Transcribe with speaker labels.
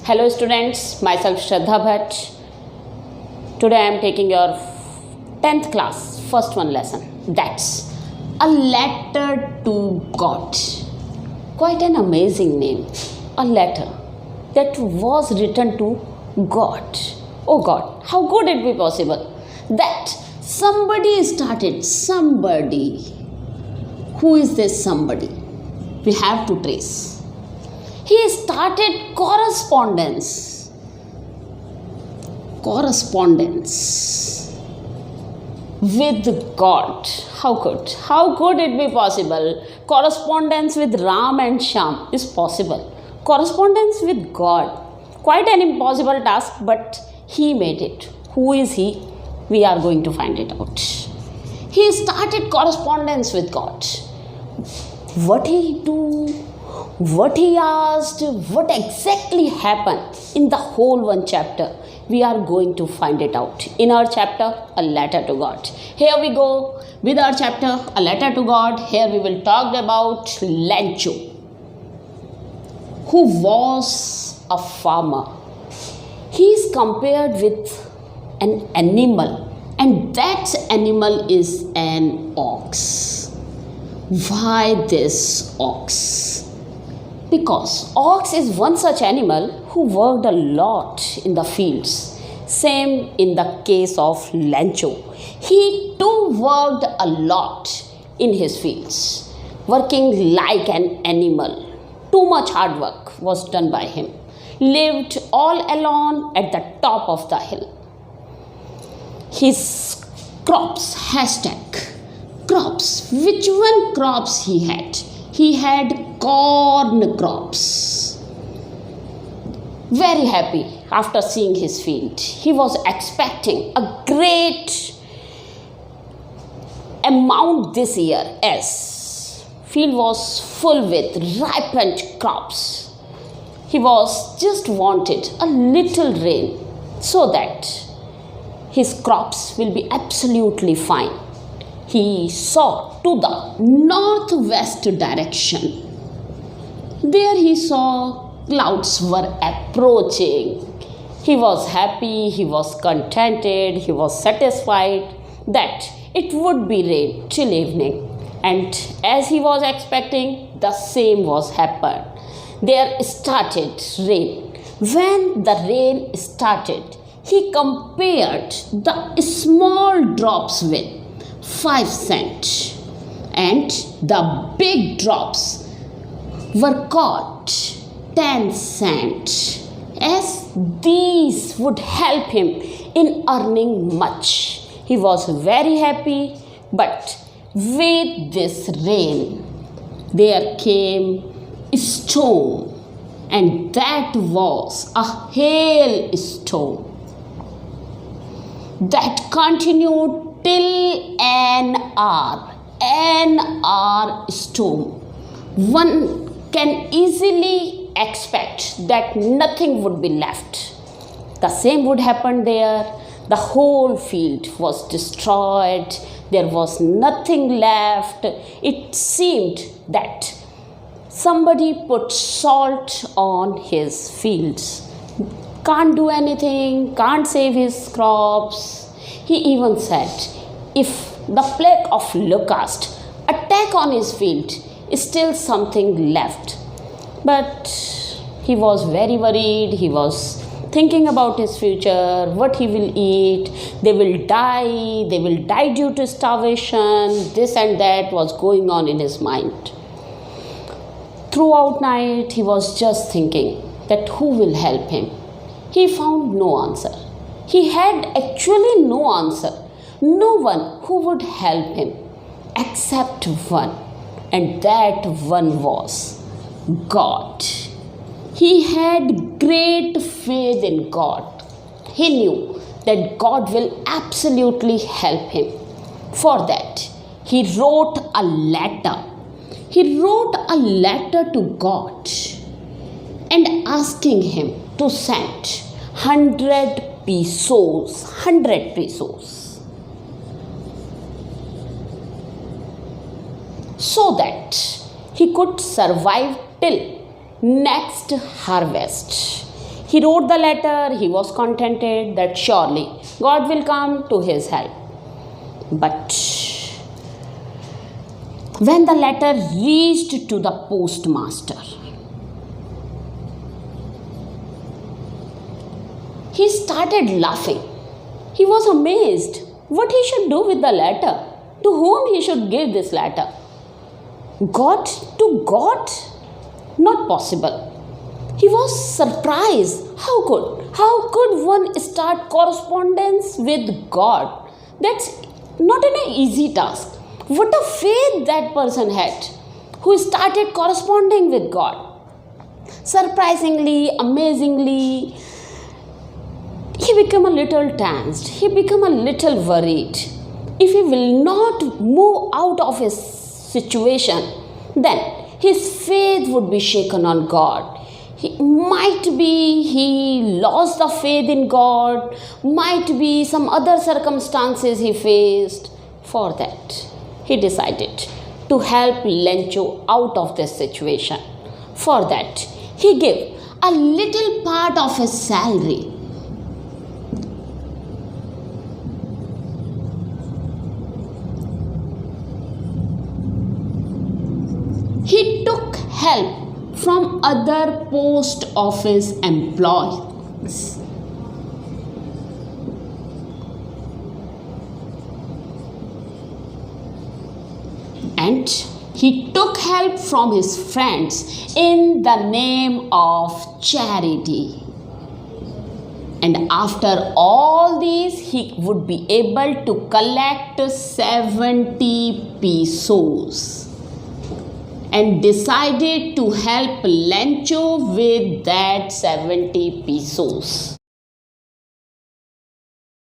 Speaker 1: Hello students, myself Shraddha Bhatt. Today I am taking your 10th class, first one lesson. That's a letter to God. Quite an amazing name. A letter that was written to God. Oh God, how could it be possible that somebody started, somebody. Who is this somebody? We have to trace. He started correspondence with God. How could it be possible? Correspondence with Ram and Shyam is possible. Correspondence with God, quite an impossible task, but he made it. Who is he? We are going to find it out. He started correspondence with God. What he do? What he asked? What exactly happened in the whole one chapter? We are going to find it out in our chapter, A Letter to God. Here we go with our chapter, A Letter to God. Here we will talk about Lencho, who was a farmer. He is compared with an animal, and that animal is an ox. Why this ox? Because ox is one such animal who worked a lot in the fields. Same in the case of Lencho. He too worked a lot in his fields, working like an animal. Too much hard work was done by him. Lived all alone at the top of the hill. His crops, crops. Which one crops he had? He had corn crops. Very happy after seeing his field. He was expecting a great amount this year, as field was full with ripened crops. He was just wanted a little rain so that his crops will be absolutely fine. He saw to the northwest direction. There he saw clouds were approaching. He was happy, he was contented, he was satisfied that it would be rain till evening. And as he was expecting, the same was happened. There started rain. When the rain started, he compared the small drops with 5 cents, and the big drops were caught 10 cents, as these would help him in earning much. He was very happy, but with this rain there came a storm, and that was a hailstorm that continued till an hour storm. One can easily expect that nothing would be left. The same would happen there. The whole field was destroyed. There was nothing left. It seemed that somebody put salt on his fields. Can't do anything, can't save his crops. He even said, if the plague of locust attack on his field, is still something left. But he was very worried. He was thinking about his future, what he will eat. They will die due to starvation. This and that was going on in his mind. Throughout night, he was just thinking that who will help him. He found no answer. He had actually no answer. No one who would help him except one, and that one was God. He had great faith in God. He knew that God will absolutely help him. For that, he wrote a letter. He wrote a letter to God and asking him to send 100 pesos. So that he could survive till next harvest. He wrote the letter, he was contented that surely God will come to his help. But when the letter reached to the postmaster, he started laughing. He was amazed what he should do with the letter, to whom he should give this letter. God to God? Not possible. He was surprised. How could one start correspondence with God? That's not an easy task. What a faith that person had who started corresponding with God. Surprisingly, amazingly, he became a little tensed. He became a little worried. If he will not move out of his situation, then his faith would be shaken on God. Might be he lost the faith in God, might be some other circumstances he faced. For that, he decided to help Lencho out of this situation. For that, he gave a little part of his salary. He took help from other post office employees. And he took help from his friends in the name of charity. And after all these, he would be able to collect 70 pesos. And decided to help Lencho with that 70 pesos.